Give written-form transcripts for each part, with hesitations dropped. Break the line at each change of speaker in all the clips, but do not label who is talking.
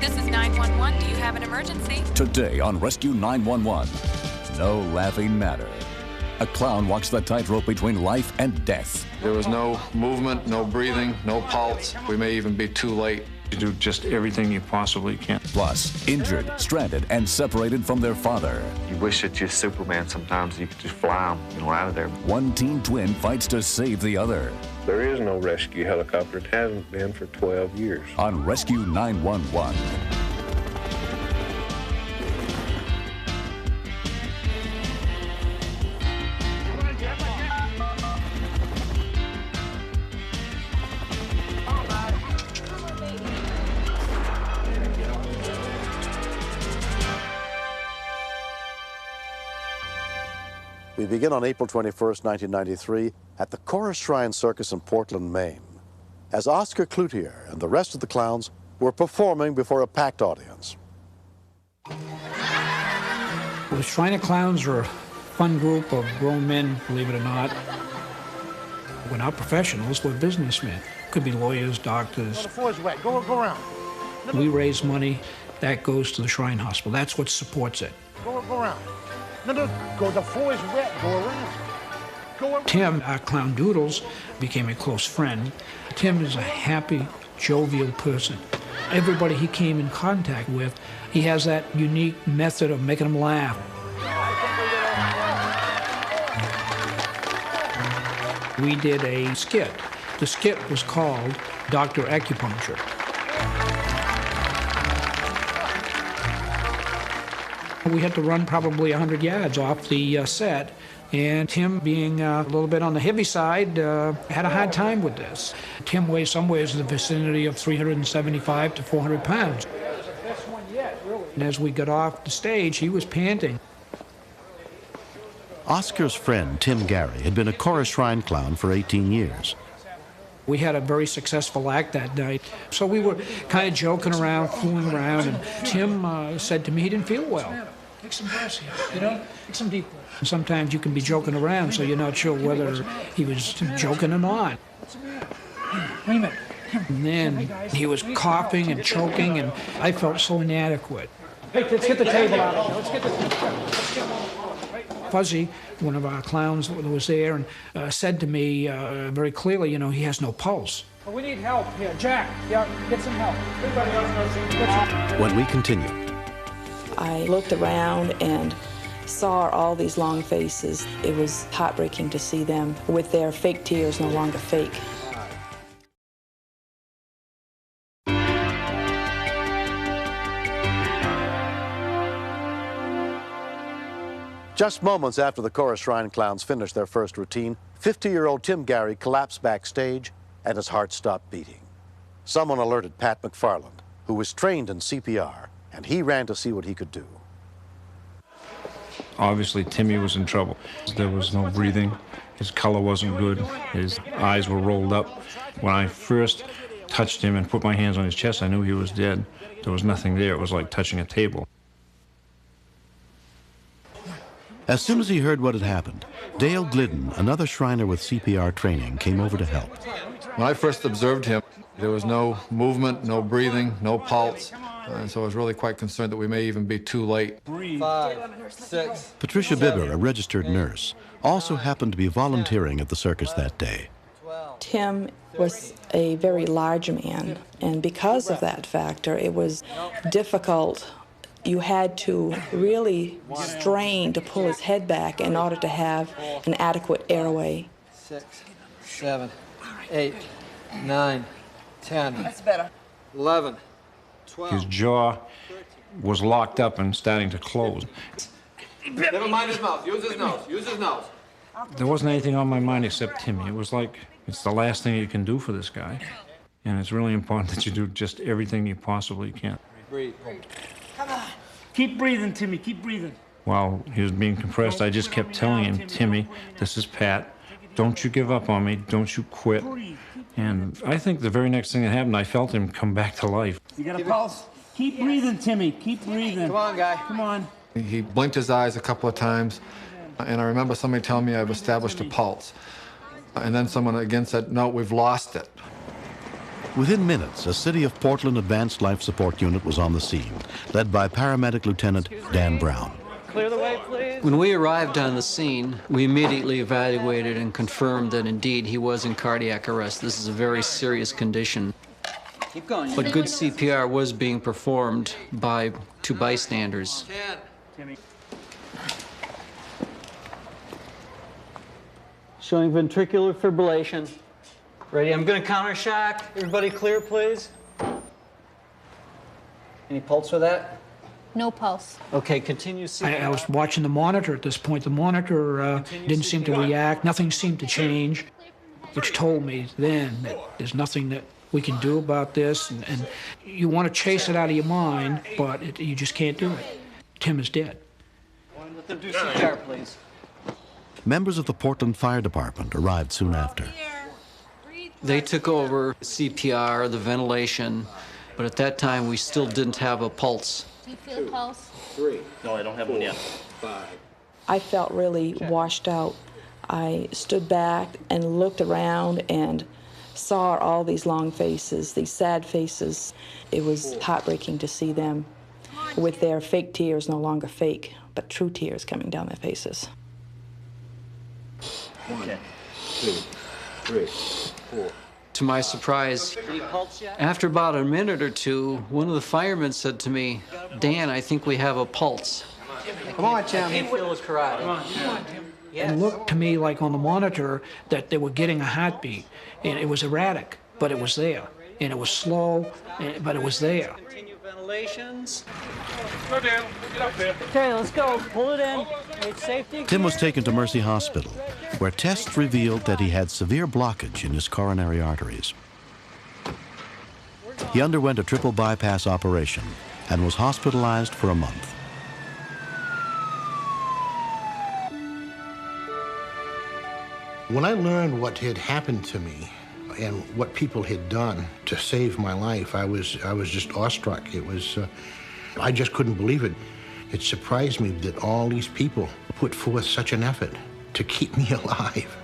This is 911. Do you have an emergency?
Today on Rescue 911, no laughing matter. A clown walks the tightrope between life and death.
There was no movement, no breathing, no pulse. We may even be too late.
You do just everything you possibly can.
Plus, injured, stranded, and separated from their father.
You wish that you're Superman sometimes. You could just fly them, out of there.
One teen twin fights to save the other.
There is no rescue helicopter. It hasn't been for 12 years.
On Rescue 911.
We begin on April 21st, 1993, at the Chorus Shrine Circus in Portland, Maine, as Oscar Cloutier and the rest of the clowns were performing before a packed audience.
The Shrine of Clowns are a fun group of grown men, believe it or not. We're not professionals, we're businessmen. Could be lawyers, doctors.
The floor's wet. Go around.
We raise money, that goes to the Shrine Hospital. That's what supports it.
Go around. No, go. The floor is wet. Go around. Go around.
Tim, our clown Doodles, became a close friend. Tim is a happy, jovial person. Everybody he came in contact with, he has that unique method of making them laugh. We did a skit. The skit was called Dr. Acupuncture. We had to run probably 100 yards off the set, and Tim, being a little bit on the heavy side, had a hard time with this. Tim weighs somewhere in the vicinity of 375 to 400 pounds. And as we got off the stage, he was panting.
Oscar's friend, Tim Gary, had been a Chorus Shrine clown for 18 years.
We had a very successful act that night, so we were kind of joking around, fooling around, and Tim said to me he didn't feel well. Take some breaths here, take some deep breaths. Sometimes you can be joking around, so you're not sure whether he was joking or not. Wait a minute. And then he was coughing and choking, and I felt so inadequate. Hey, let's get the table out of here. Let's get the table. Fuzzy, one of our clowns that was there, and said to me very clearly, he has no pulse. Well, we need help here. Jack, get some help. Everybody else knows.
When we continue.
I looked around and saw all these long faces. It was heartbreaking to see them with their fake tears no longer fake.
Just moments after the Chorus Shrine clowns finished their first routine, 50-year-old Tim Gary collapsed backstage and his heart stopped beating. Someone alerted Pat McFarland, who was trained in CPR, and he ran to see what he could do.
Obviously, Timmy was in trouble. There was no breathing. His color wasn't good. His eyes were rolled up. When I first touched him and put my hands on his chest, I knew he was dead. There was nothing there. It was like touching a table.
As soon as he heard what had happened, Dale Glidden, another Shriner with CPR training, came over to help.
When I first observed him, there was no movement, no breathing, no pulse. And so I was really quite concerned that we may even be too late.
5, 6.
Patricia Bibber, a registered nurse, also happened to be volunteering at the circus that day.
Tim was a very large man, and because of that factor, it was difficult. You had to really strain to pull his head back in order to have an adequate airway.
6, 7, 8, 9, 10. That's better. 11, 12.
His jaw was locked up and starting to close.
Never mind his mouth. Use his nose. Use his nose.
There wasn't anything on my mind except Timmy. It was like, it's the last thing you can do for this guy. And it's really important that you do just everything you possibly can.
Breathe.
Come on. Keep breathing, Timmy. Keep breathing.
While he was being compressed, I just kept telling him, Timmy, this is Pat. Don't you give up on me. Don't you quit. And I think the very next thing that happened, I felt him come back to life.
You got a pulse? Keep breathing, Timmy. Keep breathing.
Come on, guy.
Come on.
He blinked his eyes a couple of times, and I remember somebody telling me I've established a pulse. And then someone again said, no, we've lost it.
Within minutes, a City of Portland Advanced Life Support Unit was on the scene, led by paramedic Lieutenant Dan Brown.
Clear the way, please.
When we arrived on the scene, we immediately evaluated and confirmed that indeed he was in cardiac arrest. This is a very serious condition.
Keep going.
But good CPR was being performed by two bystanders.
Timmy. Showing ventricular fibrillation. Ready? I'm going to counter shock. Everybody clear, please. Any pulse for that?
No pulse.
Okay, continue CPR.
I was watching the monitor at this point. The monitor didn't seem to react. Nothing seemed to change, which told me then that there's nothing that we can do about this. And you want to chase it out of your mind, but you just can't do it. Tim is dead.
Let them do CPR, please.
Members of the Portland Fire Department arrived soon after.
They took over CPR, the ventilation, but at that time we still didn't have a pulse.
Do you feel a pulse?
3. No, I don't have one yet. 5.
I felt really washed out. I stood back and looked around and saw all these long faces, these sad faces. It was heartbreaking to see them with their fake tears, no longer fake, but true tears coming down their faces.
1, 2, 3, 4.
To my surprise, after about a minute or two, one of the firemen said to me, "Dan, I think we have a pulse."
Come on, Tim. I can't feel his karate. Come on, Tim.
It looked to me like on the monitor that they were getting a heartbeat. And it was erratic, but it was there. And it was slow, but it was there.
Continue ventilations.
Go down. Get up there.
Okay, let's go. Pull it in. Wait, safety.
Tim was taken to Mercy Hospital, where tests revealed that he had severe blockage in his coronary arteries. He underwent a triple bypass operation and was hospitalized for a month.
When I learned what had happened to me and what people had done to save my life, I was just awestruck. It was, I just couldn't believe it. It surprised me that all these people put forth such an effort to keep me alive.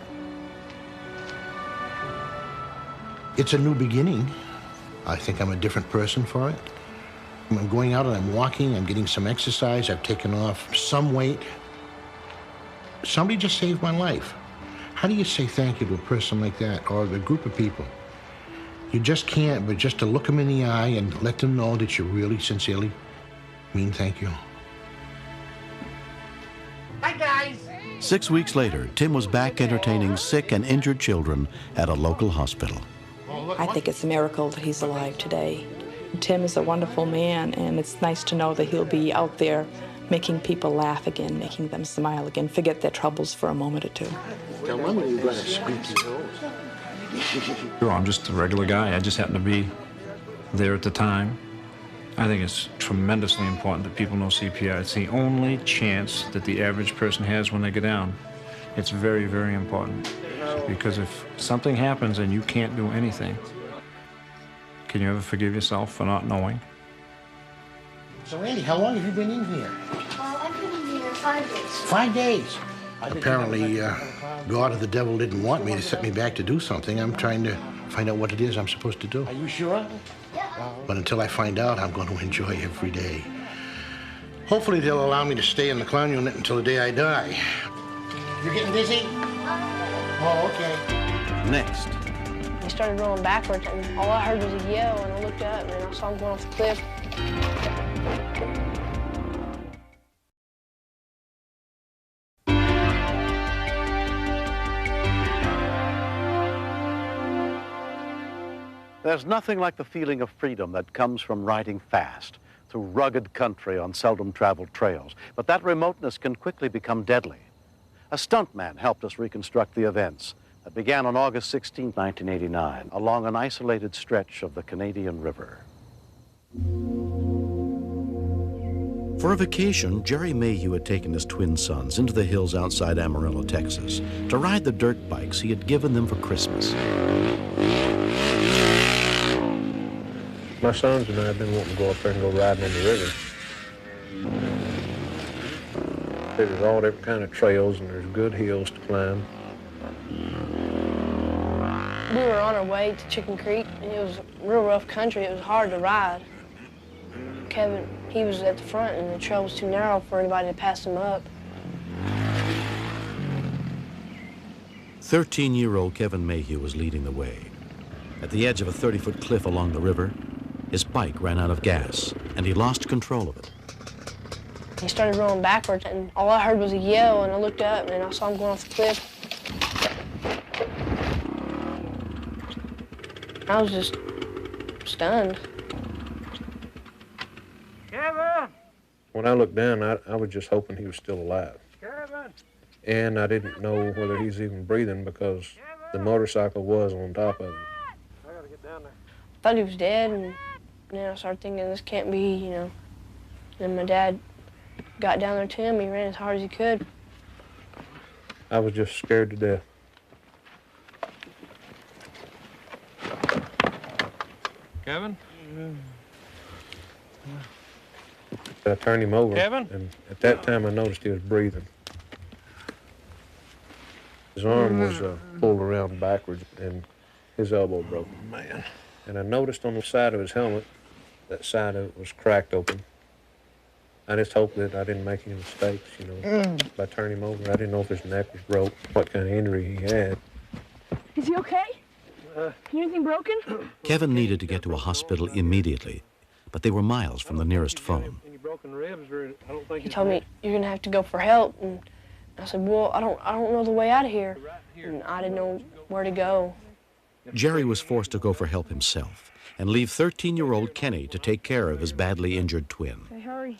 It's a new beginning. I think I'm a different person for it. I'm going out and I'm walking, I'm getting some exercise, I've taken off some weight. Somebody just saved my life. How do you say thank you to a person like that, or a group of people? You just can't, but just to look them in the eye and let them know that you really sincerely mean thank you.
Hi, guys.
6 weeks later, Tim was back entertaining sick and injured children at a local hospital.
I think it's a miracle that he's alive today. Tim is a wonderful man, and it's nice to know that he'll be out there making people laugh again, making them smile again, forget their troubles for a moment or two.
I'm just a regular guy. I just happen to be there at the time. I think it's tremendously important that people know CPR. It's the only chance that the average person has when they get down. It's very, very important. Because if something happens and you can't do anything, can you ever forgive yourself for not knowing?
So, Andy, how long have you been in here?
I've been in here 5 days.
5 days. Apparently, God or the devil didn't want me to set me back to do something. I'm trying to find out what it is I'm supposed to do. Are you sure? Yeah. But until I find out, I'm going to enjoy every day. Hopefully, they'll allow me to stay in the clown unit until the day I die. You're getting dizzy? Oh, okay.
Next.
He started rolling backwards, and all I heard was a yell, and I looked up, and I saw him going off the cliff.
There's nothing like the feeling of freedom that comes from riding fast through rugged country on seldom-traveled trails. But that remoteness can quickly become deadly. A stuntman helped us reconstruct the events that began on August 16, 1989, along an isolated stretch of the Canadian River.
For a vacation, Jerry Mayhew had taken his twin sons into the hills outside Amarillo, Texas, to ride the dirt bikes he had given them for Christmas.
My sons and I have been wanting to go up there and go riding on the river. There's all different kind of trails and there's good hills to climb.
We were on our way to Chicken Creek, And it was real rough country. It was hard to ride. Kevin, he was at the front, and the trail was too narrow for anybody to pass him up.
13-year-old Kevin Mayhew was leading the way. At the edge of a 30-foot cliff along the river, his bike ran out of gas, and he lost control of it.
He started rolling backwards, and all I heard was a yell, and I looked up, and I saw him going off the cliff. I was just stunned.
Kevin!
When I looked down, I was just hoping he was still alive.
Kevin!
And I didn't know whether he's even breathing because the motorcycle was on top of him.
I gotta get down there.
I thought he was dead, and then I started thinking, this can't be, you know. And my dad got down there to him. He ran as hard as he could.
I was just scared to death.
Kevin?
I turned him over,
Kevin?
And at that time I noticed he was breathing. His arm was pulled around backwards, and his elbow broke. Man. And I noticed on the side of his helmet, that side of it was cracked open. I just hoped that I didn't make any mistakes, you know, by turning him over. I didn't know if his neck was broke, what kind of injury he had.
Is he okay? Anything broken?
Kevin needed to get to a hospital immediately, but they were miles from the nearest phone.
Any broken ribs, or I don't think
He told me, you're gonna have to go for help. And I said, well, I don't know the way out of here. And I didn't know where to go.
Jerry was forced to go for help himself and leave 13-year-old Kenny to take care of his badly injured twin.
Hey, hurry.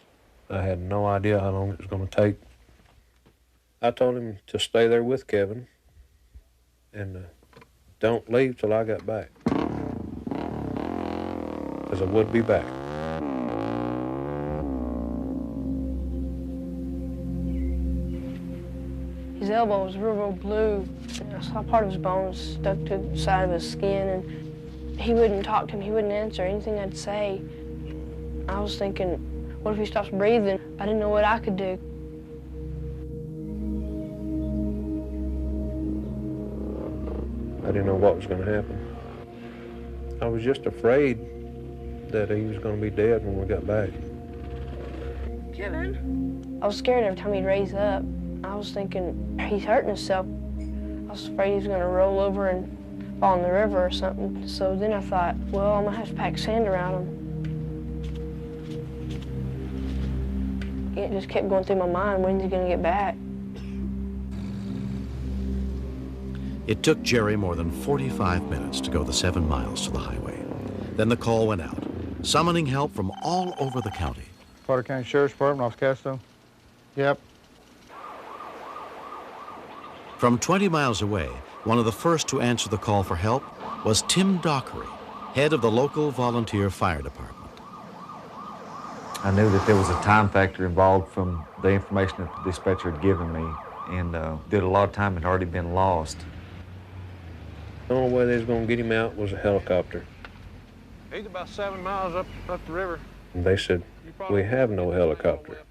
I had no idea how long it was going to take. I told him to stay there with Kevin and don't leave till I got back, because I would be back.
His elbow was real blue. And I saw part of his bones stuck to the side of his skin, and he wouldn't talk to him. He wouldn't answer anything I'd say. I was thinking, what if he stops breathing? I didn't know what I could do.
I didn't know what was going to happen. I was just afraid that he was going to be dead when we got back.
Kevin? I was scared every time he'd raise up. I was thinking, he's hurting himself. I was afraid he was going to roll over and fall in the river or something. So then I thought, well, I'm going to have to pack sand around him. It just kept going through my mind, when's he going to get back?
It took Jerry more than 45 minutes to go the 7 miles to the highway. Then the call went out, summoning help from all over the county.
Potter County Sheriff's Department, off Casto. Yep.
From 20 miles away, one of the first to answer the call for help was Tim Dockery, head of the local volunteer fire department.
I knew that there was a time factor involved from the information that the dispatcher had given me, and that a lot of time had already been lost.
The only way they was going to get him out was a helicopter.
He's about 7 miles up the river.
And they said, we have no helicopter.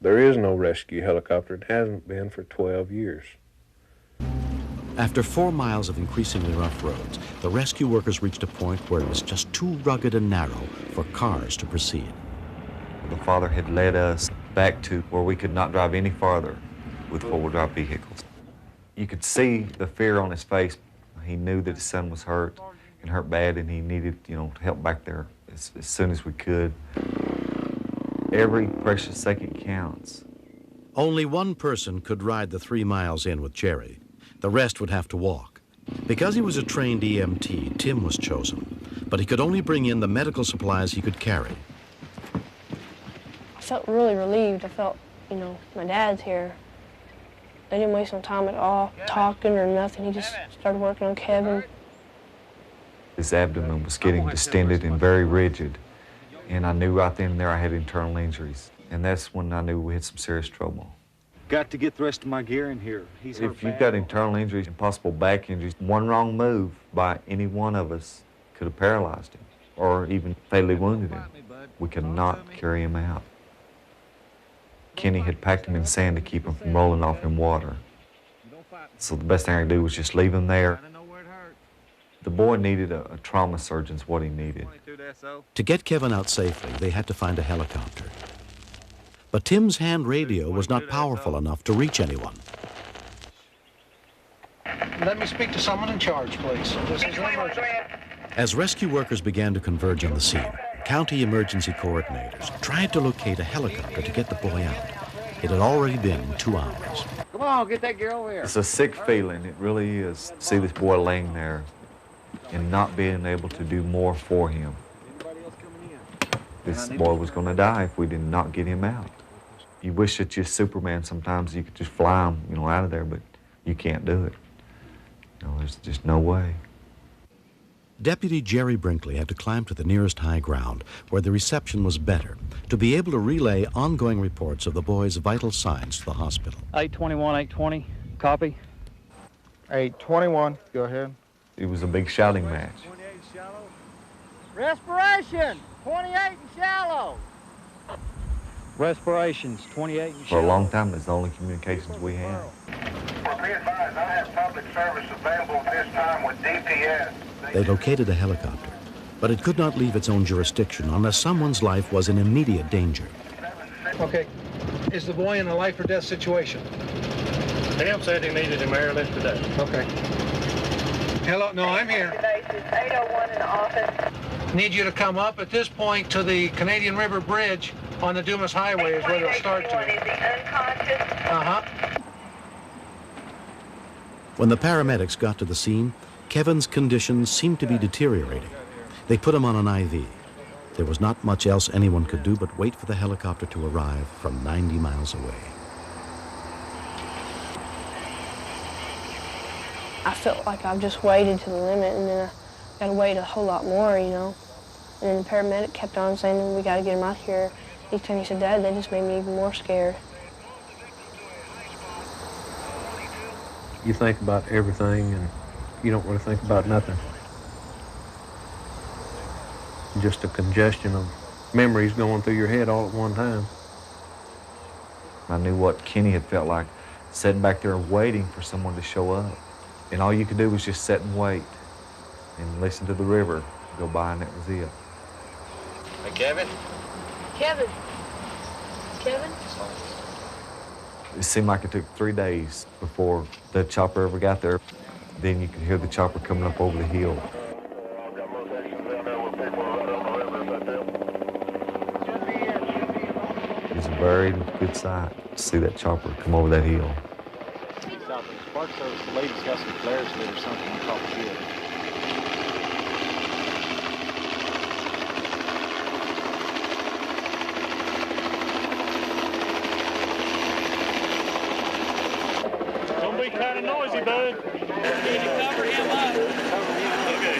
There is no rescue helicopter. It hasn't been for 12 years.
After 4 miles of increasingly rough roads, the rescue workers reached a point where it was just too rugged and narrow for cars to proceed.
The father had led us back to where we could not drive any farther with four-wheel drive vehicles. You could see the fear on his face. He knew that his son was hurt and hurt bad, and he needed, you know, to help back there as soon as we could. Every precious second counts.
Only one person could ride the 3 miles in with Jerry. The rest would have to walk. Because he was a trained EMT, Tim was chosen, but he could only bring in the medical supplies he could carry.
I felt really relieved. I felt, you know, my dad's here. They didn't waste no time at all, talking or nothing. He just started working on Kevin.
His abdomen was getting distended and very rigid, and I knew right then and there I had internal injuries, and that's when I knew we had some serious trouble.
Got to get the rest of my gear in here. He's hurt
If you've
bad.
got internal injuries and possible back injuries, one wrong move by any one of us could have paralyzed him or even fatally wounded him. We could not carry him out. Kenny had packed him in sand to keep him from rolling off in water. So the best thing I could do was just leave him there. The boy needed a trauma surgeon's what he needed.
To get Kevin out safely, they had to find a helicopter. But Tim's hand radio was not powerful enough to reach anyone.
Let me speak to someone in charge, please. This is an emergency.
As rescue workers began to converge on the scene, county emergency coordinators tried to locate a helicopter to get the boy out. It had already been 2 hours.
Come on, get that girl over here.
It's a sick feeling, it really is. See this boy laying there and not being able to do more for him. This boy was going to die if we did not get him out. You wish that you're Superman sometimes, you could just fly him, you know, out of there, but you can't do it. You know, there's just no way.
Deputy Jerry Brinkley had to climb to the nearest high ground, where the reception was better, to be able to relay ongoing reports of the boy's vital signs to the hospital.
821, 820, copy.
821, go ahead.
It was a big shouting match.
Respiration, 28 and shallow.
Respirations, 28 and
For
shallow.
a long time, it's the only communications we had.
Well, be advised, I have public service available at this time with DPS.
They located a helicopter, but it could not leave its own jurisdiction unless someone's life was in immediate danger.
Okay. Is the boy in a life or death situation?
Tim said he needed him airlift today.
Okay. Hello, no, I'm here.
801 in the office.
Need you to come up at this point to the Canadian River Bridge on the Dumas Highway is where they'll start to.
Is he unconscious?
Uh-huh.
When the paramedics got to the scene, Kevin's condition seemed to be deteriorating. They put him on an IV. There was not much else anyone could do but wait for the helicopter to arrive from 90 miles away.
I felt like I've just waited to the limit, and then I got to wait a whole lot more, you know. And then the paramedic kept on saying, we got to get him out here. Each time he said that, that just made me even more scared.
You think about everything, and you don't really think about nothing. Just a congestion of memories going through your head all at one time.
I knew what Kenny had felt like, sitting back there waiting for someone to show up. And all you could do was just sit and wait and listen to the river go by, and that was it.
Hey, Kevin?
Kevin? Kevin?
It seemed like it took 3 days before the chopper ever got there. Then you could hear the chopper coming up over the hill. It was a very good sight to see that chopper come over that hill.
Spark service, the lady's got some flares lit or something on top of the hill.
Don't be kind of noisy, bud. You need to cover him up. Okay.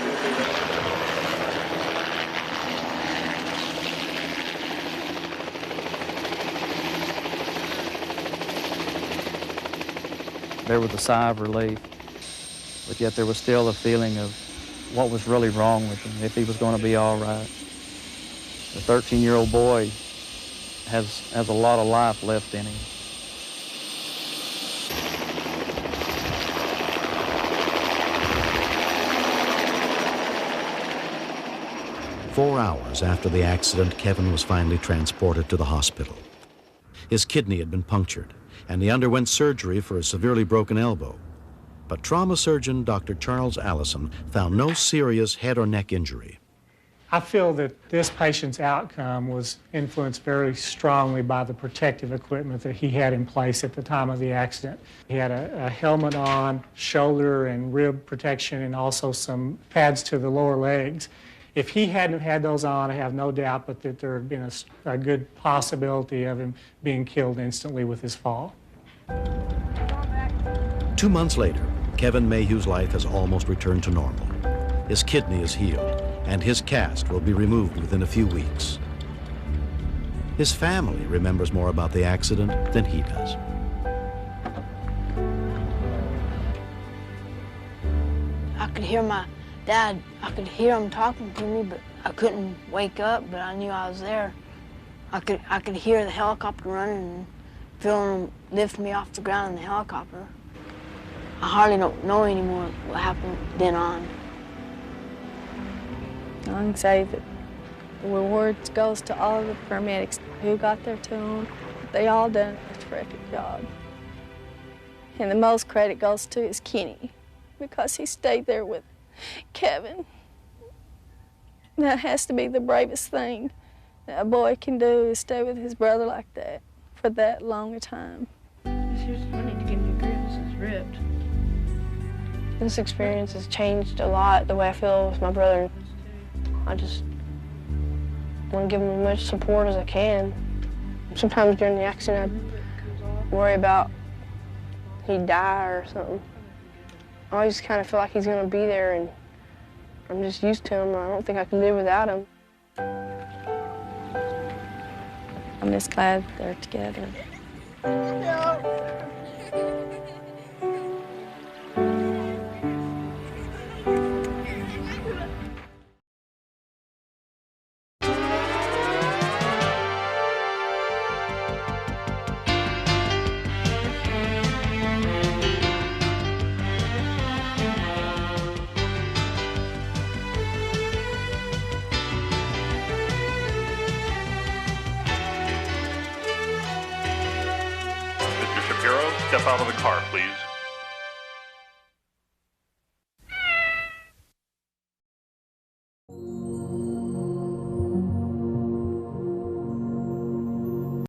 There was a sigh of relief, but yet there was still a feeling of what was really wrong with him, if he was going to be all right. The 13-year-old boy has a lot of life left in him.
"4 hours after the accident, Kevin was finally transported to the hospital. His kidney had been punctured, and he underwent surgery for a severely broken elbow. But trauma surgeon Dr. Charles Allison found no serious head or neck injury.
I feel that this patient's outcome was influenced very strongly by the protective equipment that he had in place at the time of the accident. He had a helmet on, shoulder and rib protection, and also some pads to the lower legs. If he hadn't had those on, I have no doubt but that there had been a good possibility of him being killed instantly with his fall.
2 months later, Kevin Mayhew's life has almost returned to normal. His kidney is healed, and his cast will be removed within a few weeks. His family remembers more about the accident than he does.
I could hear my dad, I could hear him talking to me, but I couldn't wake up, but I knew I was there. I could hear the helicopter running and feeling him lift me off the ground in the helicopter. I hardly don't know anymore what happened then on.
I can say that the reward goes to all of the paramedics who got there to them. They all done a terrific job. And the most credit goes to is Kenny, because he stayed there with Kevin. That has to be the bravest thing that a boy can do, is stay with his brother like that for that long a time.
Here's money to give me grips, it's ripped. This experience has changed a lot the way I feel with my brother. I just want to give him as much support as I can. Sometimes during the accident, I worry about he'd die or something. I always kind of feel like he's going to be there, and I'm just used to him. I don't think I can live without him.
I'm just glad they're together.
Step out of the car, please.